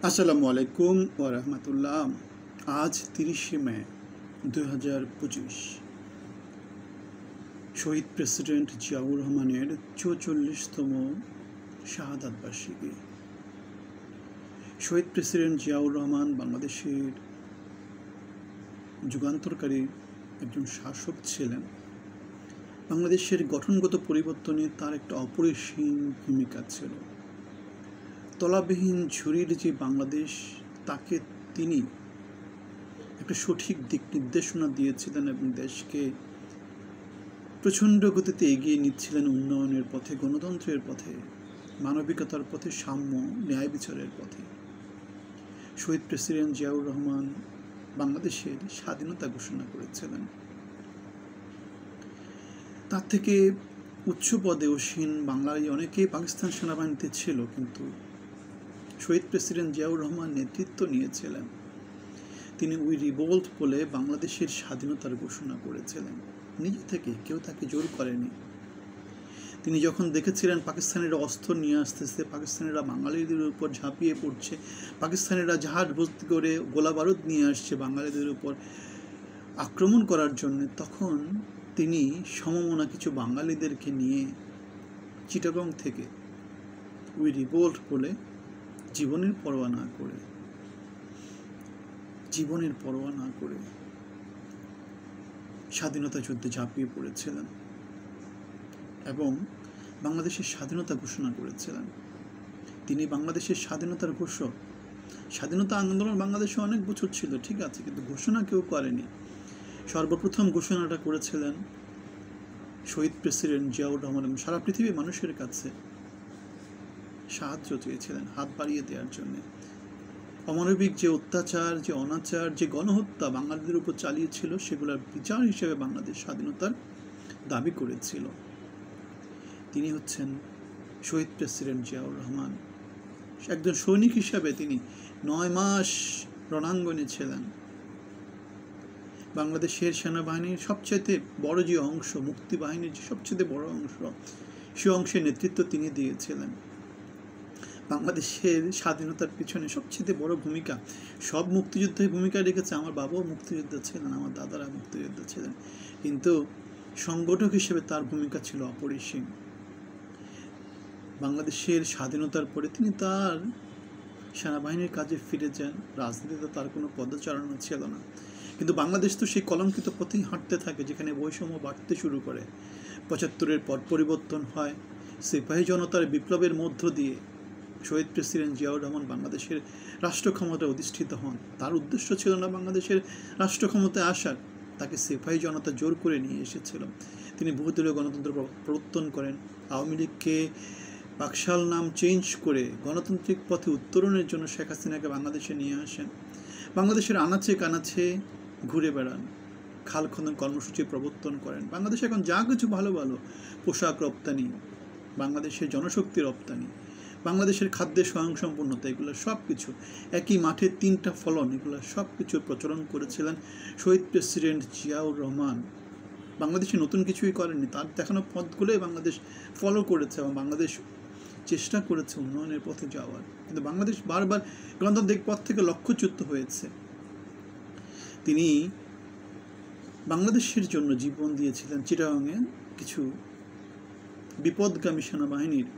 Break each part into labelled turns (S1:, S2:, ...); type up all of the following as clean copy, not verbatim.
S1: আসসালামু আলাইকুম ওয়া রাহমাতুল্লাহ। আজ ৩০শে মে ২০২৫ শহীদ প্রেসিডেন্ট জিয়াউর রহমানের ৪৪তম শাহাদাত বার্ষিকী। শহীদ প্রেসিডেন্ট জিয়াউর রহমান বাংলাদেশের যুগান্তরকারী একজন শাসক ছিলেন। বাংলাদেশের গঠনগত পরিবর্তনে তার একটা অপরিসীম ভূমিকা ছিল। তলাবিহীন ঝুড়ির যে বাংলাদেশ, তাকে তিনি একটা সঠিক দিক নির্দেশনা দিয়েছিলেন এবং দেশকে প্রচণ্ড গতিতে এগিয়ে নিচ্ছিলেন উন্নয়নের পথে, গণতন্ত্রের পথে, মানবিকতার পথে, সাম্য ন্যায় বিচারের পথে। শহীদ প্রেসিডেন্ট জিয়াউর রহমান বাংলাদেশের স্বাধীনতা ঘোষণা করেছিলেন। তার থেকে উচ্চ পদে অসীন বাংলার অনেকেই পাকিস্তান সেনাবাহিনীতে ছিল, কিন্তু শহীদ প্রেসিডেন্ট জিয়াউর রহমান নেতৃত্ব নিয়েছিলেন। তিনি উই রিভোল্ট বলে বাংলাদেশের স্বাধীনতার ঘোষণা করেছিলেন নিজে থেকে, কেউ তাকে জোর করেনি। তিনি যখন দেখেছিলেন পাকিস্তানিরা অস্ত্র নিয়ে আসতেছে, পাকিস্তানিরা বাঙালিদের উপর ঝাঁপিয়ে পড়ছে, পাকিস্তানিরা জাহাজ ভর্তি করে গোলা বারুদ নিয়ে আসছে বাঙালিদের উপর আক্রমণ করার জন্য, তখন তিনি সমমনা কিছু বাঙালিদেরকে নিয়ে চিটাগং থেকে উই রিভোল্ট বলে জীবনের পরোয়া না করে স্বাধীনতা যুদ্ধে ঝাঁপিয়ে পড়েছিলেন এবং বাংলাদেশের স্বাধীনতা ঘোষণা করেছিলেন। তিনি বাংলাদেশের স্বাধীনতার ঘোষক। স্বাধীনতা আন্দোলন বাংলাদেশে অনেক বছর ছিল, ঠিক আছে, কিন্তু ঘোষণা কেউ করেনি। সর্বপ্রথম ঘোষণাটা করেছিলেন শহীদ প্রেসিডেন্ট জিয়াউর রহমান এবং সারা পৃথিবীর মানুষের কাছে সাহায্য চেয়েছিলেন, হাত বাড়িয়ে দেওয়ার জন্য। অমানবিক যে অত্যাচার, যে অনাচার, যে গণহত্যা বাঙালিদের উপর চালিয়েছিল, সেগুলোর বিচার হিসেবে বাংলাদেশ স্বাধীনতার দাবি করেছিল। তিনি হচ্ছেন শহীদ প্রেসিডেন্ট জিয়াউর রহমান। একজন সৈনিক হিসাবে তিনি ৯ মাস রণাঙ্গনে ছিলেন। বাংলাদেশের সেনাবাহিনীর সবচেয়ে বড় যে অংশ, মুক্তিবাহিনীর যে সবচেয়ে বড় অংশ, সে অংশের নেতৃত্ব তিনি দিয়েছিলেন। বাংলাদেশের স্বাধীনতার পিছনে সবচেয়ে বড় ভূমিকা, সব মুক্তিযুদ্ধে ভূমিকা রেখেছে। আমার বাবাও মুক্তিযোদ্ধা ছিলেন, আমার দাদারা মুক্তিযোদ্ধা ছিলেন, কিন্তু সংগঠক হিসেবে তার ভূমিকা ছিল অপরিসীম। বাংলাদেশের স্বাধীনতার পরে তিনি তার সেনাবাহিনীর কাজে ফিরে যান। রাজনীতিতে তার কোনো পদচারণা ছিল না, কিন্তু বাংলাদেশ তো সেই কলঙ্কিত পথেই হাঁটতে থাকে, যেখানে বৈষম্য বাড়তে শুরু করে। ৭৫-এর পর পরিবর্তন হয়। সিপাহী জনতার বিপ্লবের মধ্য দিয়ে শহীদ প্রেসিডেন্ট জিয়াউর রহমান বাংলাদেশের রাষ্ট্র ক্ষমতায় অধিষ্ঠিত হন। তার উদ্দেশ্য ছিল না বাংলাদেশের রাষ্ট্র ক্ষমতায় আসার, তাকে সিপাহী জনতা জোর করে নিয়ে এসেছিল। তিনি বহুদলীয় গণতন্ত্র প্রবর্তন করেন। আওয়ামী লীগকে বাকশাল নাম চেঞ্জ করে গণতান্ত্রিক পথে উত্তরণের জন্য শেখ হাসিনাকে বাংলাদেশে নিয়ে আসেন। বাংলাদেশের আনাচে কানাচে ঘুরে বেড়ান, খাল খনন কর্মসূচি প্রবর্তন করেন। বাংলাদেশে এখন যা কিছু ভালো ভালো পোশাক রপ্তানি, বাংলাদেশের জনশক্তি রপ্তানি, বাংলাদেশের খাদ্যের স্বয়ংসম্পূর্ণতা, এগুলো সব কিছু, একই মাঠে ৩টা ফলন, এগুলো সব কিছুর প্রচলন করেছিলেন শহীদ প্রেসিডেন্ট জিয়াউর রহমান। বাংলাদেশে নতুন কিছুই করেননি, তার দেখানো পথগুলোই বাংলাদেশ ফলো করেছে এবং বাংলাদেশ চেষ্টা করেছে উন্নয়নের পথে যাওয়ার, কিন্তু বাংলাদেশ বারবার গণতান্ত্রিক পথ থেকে লক্ষ্যচ্যুত হয়েছে। তিনি বাংলাদেশের জন্য জীবন দিয়েছিলেন চিটাগংয়ে কিছু বিপদগামী সেনাবাহিনীর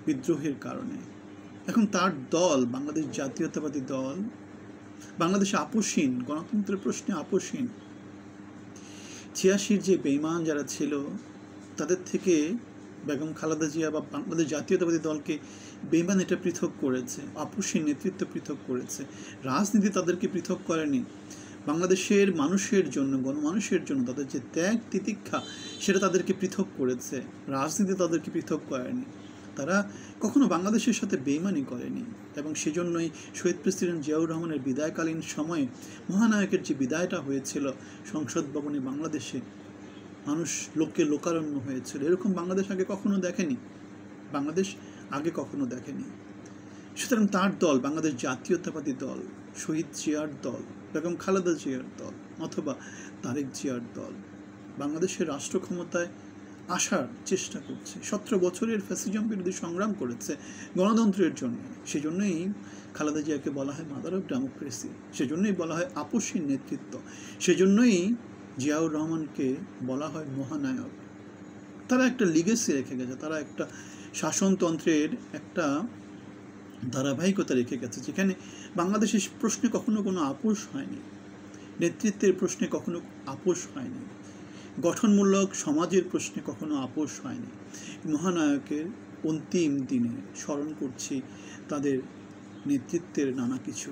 S1: বিদ্রোহের কারণে। এখন তার দল, বাংলাদেশ জাতীয়তাবাদী দল, বাংলাদেশে আপোষহীন, গণতন্ত্রের প্রশ্নে আপোষহীন। ৮৬-র যে বেঈমান যারা ছিল, তাদের থেকে বেগম খালেদা জিয়া বা বাংলাদেশ জাতীয়তাবাদী দলকে বেঈমান এটা পৃথক করেছে, আপোষহীন নেতৃত্ব পৃথক করেছে। রাজনীতি তাদেরকে পৃথক করেনি। বাংলাদেশের মানুষের জন্য, গণমানুষের জন্য তাদের যে ত্যাগ তিতিক্ষা, সেটা তাদেরকে পৃথক করেছে। রাজনীতি তাদেরকে পৃথক করেনি। তারা কখনো বাংলাদেশের সাথে বেইমানি করেনি এবং সেজন্যই শহীদ প্রেসিডেন্ট জিয়াউর রহমানের বিদায়কালীন সময়ে মহানায়কের যে বিদায়টা হয়েছিল সংসদ ভবনে, বাংলাদেশে মানুষ লোকারণ্য হয়েছিল। এরকম বাংলাদেশ আগে কখনো দেখেনি, বাংলাদেশ আগে কখনো দেখেনি। সুতরাং তার দল, বাংলাদেশ জাতীয়তাবাদী দল, শহীদ জিয়ার দল, বেগম খালেদা জিয়ার দল অথবা তারেক জিয়ার দল, বাংলাদেশের রাষ্ট্র ক্ষমতায় আসার চেষ্টা করছে। 17 বছরের ফ্যাসিজম বিরোধী সংগ্রাম করেছে গণতন্ত্রের জন্য। সেজন্যই খালেদা জিয়াকে বলা হয় মাদার অফ ডেমোক্রেসি, সেজন্যই বলা হয় আপসহীন নেতৃত্ব, সেজন্যই জিয়াউর রহমানকে বলা হয় মহানায়ক। তারা একটা লিগেসি রেখে গেছে, তারা একটা শাসনতন্ত্রের একটা ধারাবাহিকতা রেখে গেছে, যেখানে বাংলাদেশের প্রশ্নে কখনো কোনো আপোষ হয়নি, নেতৃত্বের প্রশ্নে কখনো আপোষ হয়নি, গঠনমূলক সমাজের প্রশ্নে কখনো আপোষ হয়নি। মহানায়কের অন্তিম দিনে স্মরণ করছি তাদের নেতৃত্বের নানা কিছু।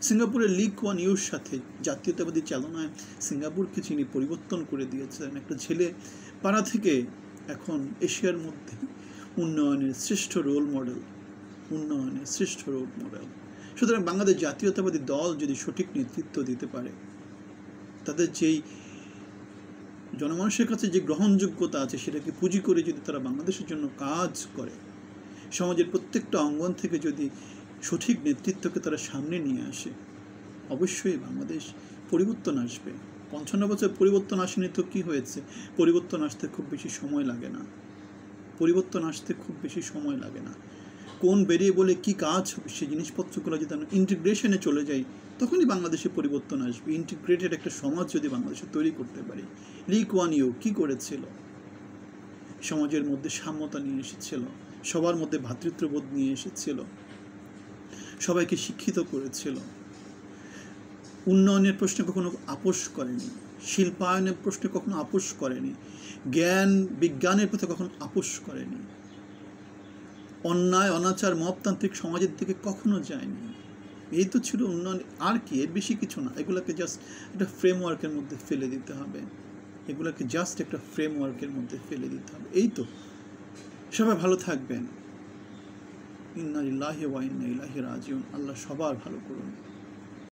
S1: সিঙ্গাপুরের লি কুয়ান ইউর সাথে জাতীয়তাবাদী চেতনায় সিঙ্গাপুরকে যিনি পরিবর্তন করে দিয়েছিলেন, একটা ছেলে পাড়া থেকে এখন এশিয়ার মধ্যে উন্নয়নের শ্রেষ্ঠ রোল মডেল, উন্নয়নের শ্রেষ্ঠ রোল মডেল। সুতরাং বাংলাদেশ জাতীয়তাবাদী দল যদি সঠিক নেতৃত্ব দিতে পারে, তাদের যেই জনমানুষের কাছে যে গ্রহণযোগ্যতা আছে সেটাকে পুঁজি করে যদি তারা বাংলাদেশের জন্য কাজ করে, সমাজের প্রত্যেকটা অঙ্গন থেকে যদি সঠিক নেতৃত্বকে তারা সামনে নিয়ে আসে, অবশ্যই বাংলাদেশ পরিবর্তন আসবে। 55 বছর পরিবর্তন আসেনি তো কী হয়েছে? পরিবর্তন আসতে খুব বেশি সময় লাগে না, পরিবর্তন আসতে খুব বেশি সময় লাগে না। কোন বেরিয়ে বলে কি কাজ হবে সেই জিনিসপত্রগুলো যদি আমরা ইন্টিগ্রেশনে চলে যাই, তখনই বাংলাদেশে পরিবর্তন আসবে। ইন্টিগ্রেটেড একটা সমাজ যদি বাংলাদেশে তৈরি করতে পারি। লি কুয়ান ইউ কী করেছিল? সমাজের মধ্যে সাম্যতা নিয়ে এসেছিল, সবার মধ্যে ভ্রাতৃত্ববোধ নিয়ে এসেছিল, সবাইকে শিক্ষিত করেছিল, উন্নয়নের প্রশ্নে কখনো আপোষ করেনি, শিল্পায়নের প্রশ্নে কখনো আপোষ করেনি, জ্ঞান বিজ্ঞানের প্রতি কখনো আপোষ করেনি, অন্যায় অনাচার মবতান্ত্রিক সমাজের দিকে কখনো যায়নি। এই তো ছিল উন্নয়ন, আর কি, এর বেশি কিছু না। এগুলোকে জাস্ট একটা ফ্রেমওয়ার্কের মধ্যে ফেলে দিতে হবে, এগুলোকে জাস্ট একটা ফ্রেমওয়ার্কের মধ্যে ফেলে দিতে হবে। এই তো। সবাই ভালো থাকবেন। ইন্না লিল্লাহি ওয়া ইন্না ইলাইহি রাজিউন। আল্লাহ সবার ভালো করুন।